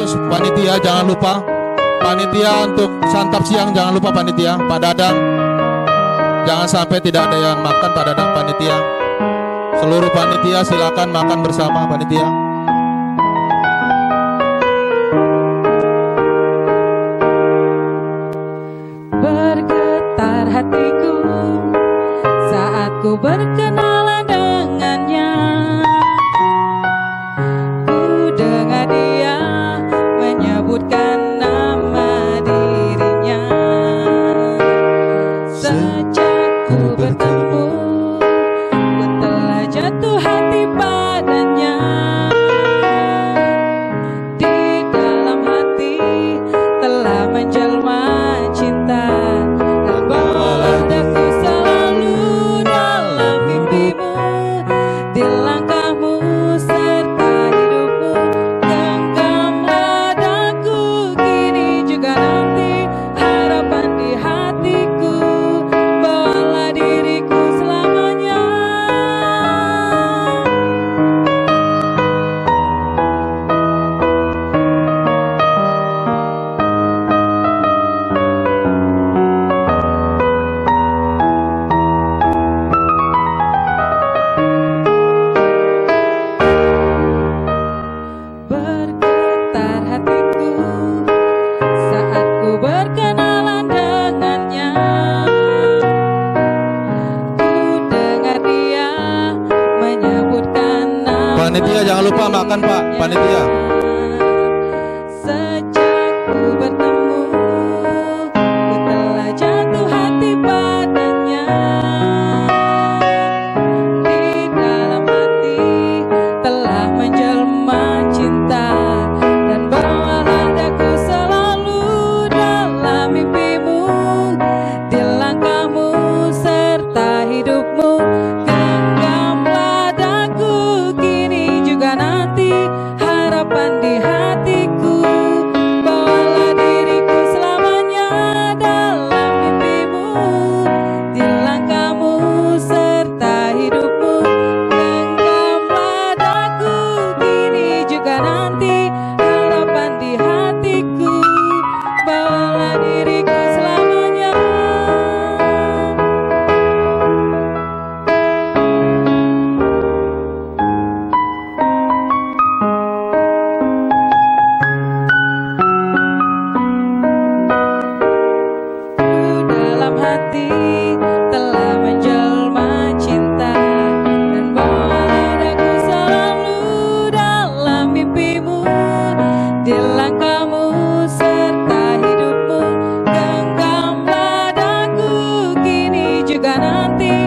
Yesus. Panitia jangan lupa, panitia untuk santap siang jangan lupa panitia. Pak Dadang, jangan sampai tidak ada yang makan Pak Dadang. Panitia, seluruh panitia silakan makan bersama panitia. Bergetar hatiku saat ku berkenalan dengannya. Ku dengar dia menyebutkan nama dirinya. Sejak ku bertemu, ku telah jatuh hati padanya. Di dalam hati telah menjelma cinta. Dan bawalah aku selalu dalam mimpimu, di langkahmu serta hidupmu. Genggamlah daku kini juga nanti, harapan di hatiku. Bawalah diriku selamanya. Bergetar hatiku saat ku berkenalan dengannya. Ku dengar dia menyebutkan nama. Panitia jangan lupa makan Pak. Panitia. Sejak ku bertemu, ku telah jatuh hati padanya. Di dalam hati telah menjelma cinta. Dan bawalah aku selalu dalam mimpimu, di langkahmu serta hidupmu. Genggamlah daku kini juga nanti, harapan di hatiku. Bawalah diriku selamanya dalam mimpimu, di langkahmu serta hidupmu. Genggamlah daku kini juga nanti, harapan di hatiku. Bawalah diriku selamanya. Dalam hati telah menjelma cinta. Dan bawalah aku selalu dalam mimpimu, di langkahmu serta hidupmu. Genggamlah daku kini juga nanti,